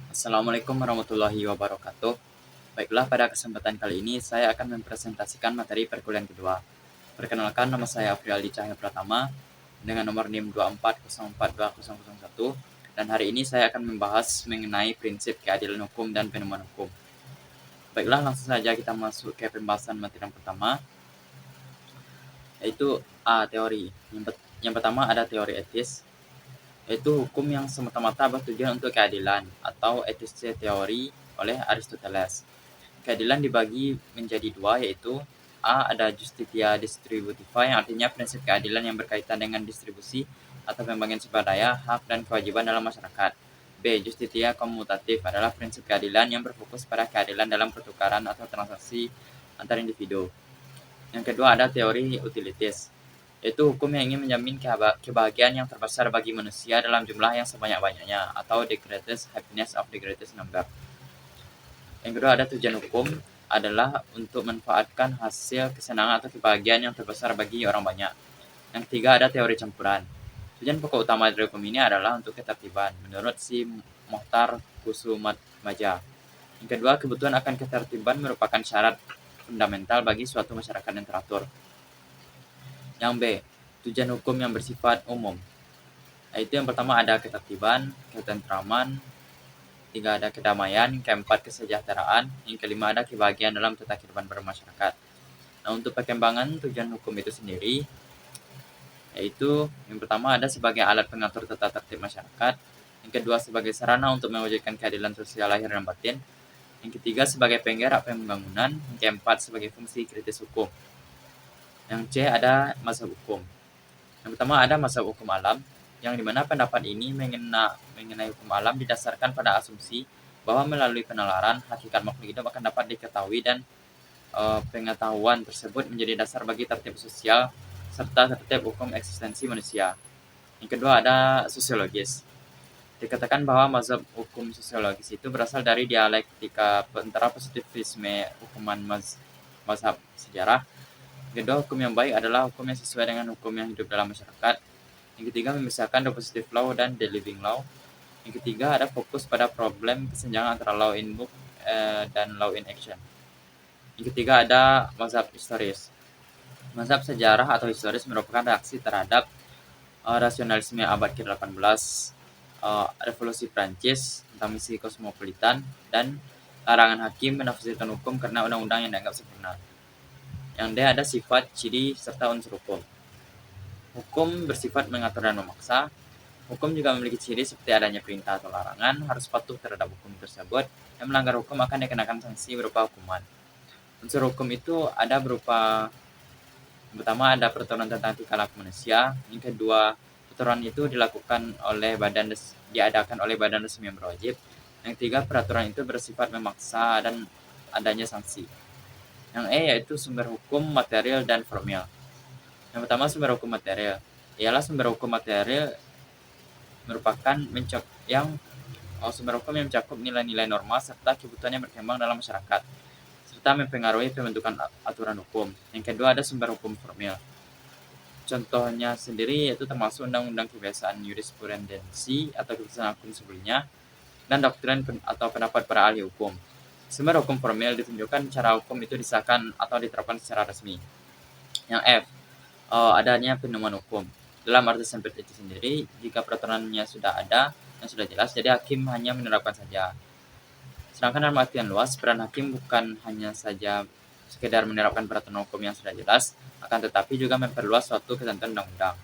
Assalamualaikum warahmatullahi wabarakatuh. Baiklah, pada kesempatan kali ini saya akan mempresentasikan materi perkuliahan kedua. Perkenalkan, nama saya Afrialdi Cahya Pratama dengan nomor NIM 24042001, dan hari ini saya akan membahas mengenai prinsip keadilan hukum dan penemuan hukum. Baiklah, langsung saja kita masuk ke pembahasan materi yang pertama, yaitu teori. Yang pertama ada teori etis, yaitu hukum yang semata-mata bertujuan untuk keadilan atau etische teori oleh Aristoteles. Keadilan dibagi menjadi dua, yaitu A. Ada justitia distributiva, yang artinya prinsip keadilan yang berkaitan dengan distribusi atau pembagian sumber daya, hak, dan kewajiban dalam masyarakat. B. Justitia kommutatif adalah prinsip keadilan yang berfokus pada keadilan dalam pertukaran atau transaksi antar individu. Yang kedua ada teori utilitas, yaitu hukum yang ingin menjamin kebahagiaan yang terbesar bagi manusia dalam jumlah yang sebanyak-banyaknya, atau the greatest happiness of the greatest number. Yang kedua ada tujuan hukum adalah untuk memanfaatkan hasil kesenangan atau kebahagiaan yang terbesar bagi orang banyak. Yang ketiga ada teori campuran. Tujuan pokok utama dari hukum ini adalah untuk ketertiban, menurut si Mohtar Kusumaja. Yang kedua, kebutuhan akan ketertiban merupakan syarat fundamental bagi suatu masyarakat yang teratur. Yang B, tujuan hukum yang bersifat umum. Yaitu yang pertama ada ketertiban, ketentraman, tiga ada kedamaian, keempat kesejahteraan, yang kelima ada kebahagiaan dalam tata kehidupan bermasyarakat. Nah, untuk perkembangan tujuan hukum itu sendiri, yaitu yang pertama ada sebagai alat pengatur tata tertib masyarakat, yang kedua sebagai sarana untuk mewujudkan keadilan sosial lahir dan batin, yang ketiga sebagai penggerak pembangunan, yang keempat sebagai fungsi kritis hukum. Yang C ada mazhab hukum. Yang pertama ada mazhab hukum alam, yang dimana pendapat ini mengenai hukum alam didasarkan pada asumsi bahwa melalui penalaran hakikat makhluk hidup akan dapat diketahui, dan pengetahuan tersebut menjadi dasar bagi tertib sosial serta tertib hukum eksistensi manusia. Yang kedua ada sosiologis. Dikatakan bahwa mazhab hukum sosiologis itu berasal dari dialektika antara positivisme hukuman mazhab sejarah. Kedua, hukum yang baik adalah hukum yang sesuai dengan hukum yang hidup dalam masyarakat. Yang ketiga, memisahkan the positive law dan the living law. Yang ketiga, ada fokus pada problem kesenjangan antara law in book dan law in action. Yang ketiga, ada mazhab historis. Mazhab sejarah atau historis merupakan reaksi terhadap rasionalisme abad ke-18, revolusi Prancis tentang misi kosmopolitan, dan larangan hakim menafsirkan hukum karena undang-undang yang dianggap sempurna. Yang D ada sifat, ciri, serta unsur hukum. Hukum bersifat mengatur dan memaksa. Hukum juga memiliki ciri seperti adanya perintah atau larangan, harus patuh terhadap hukum tersebut, yang melanggar hukum akan dikenakan sanksi berupa hukuman. Unsur hukum itu ada berupa, yang pertama ada peraturan tentang tingkah laku manusia. Yang kedua, peraturan itu diadakan oleh badan resmi yang berwajib. Yang ketiga, peraturan itu bersifat memaksa dan adanya sanksi. Yang E yaitu sumber hukum material dan formil. Yang pertama sumber hukum material, ialah sumber hukum material merupakan sumber hukum yang mencakup nilai-nilai norma serta kebutuhan yang berkembang dalam masyarakat, serta mempengaruhi pembentukan aturan hukum. Yang kedua ada sumber hukum formil. Contohnya sendiri yaitu termasuk undang-undang kebiasaan jurisprudensi atau keputusan hukum sebelumnya, dan doktrin atau pendapat para ahli hukum. Sumber hukum formil ditunjukkan cara hukum itu disahkan atau diterapkan secara resmi. Yang F, adanya penemuan hukum. Dalam arti sempit itu sendiri, jika peraturannya sudah ada dan sudah jelas, jadi hakim hanya menerapkan saja. Sedangkan dalam artian luas, peran hakim bukan hanya saja sekedar menerapkan peraturan hukum yang sudah jelas, akan tetapi juga memperluas suatu ketentuan undang-undang.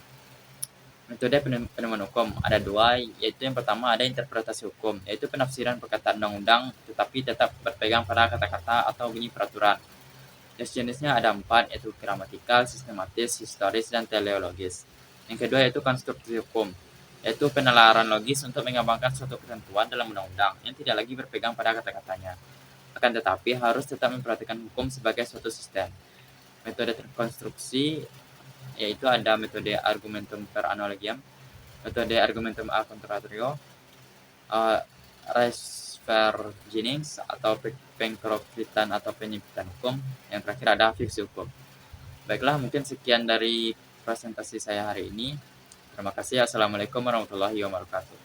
Metode penemuan hukum ada dua, yaitu yang pertama ada interpretasi hukum, yaitu penafsiran perkataan undang-undang tetapi tetap berpegang pada kata-kata atau bunyi peraturan. Jenis-jenisnya ada 4, yaitu gramatikal, sistematis, historis, dan teleologis. Yang kedua yaitu konstruksi hukum, yaitu penalaran logis untuk mengembangkan suatu ketentuan dalam undang-undang yang tidak lagi berpegang pada kata-katanya, akan tetapi harus tetap memperhatikan hukum sebagai suatu sistem. Metode konstruksi yaitu ada metode argumentum per analogiam, metode argumentum a contrario, Reisver-Jennings atau pengkrokitan atau penyimpitan hukum. Yang terakhir ada fiksi hukum. Baiklah, mungkin sekian dari presentasi saya hari ini. Terima kasih. Assalamualaikum warahmatullahi wabarakatuh.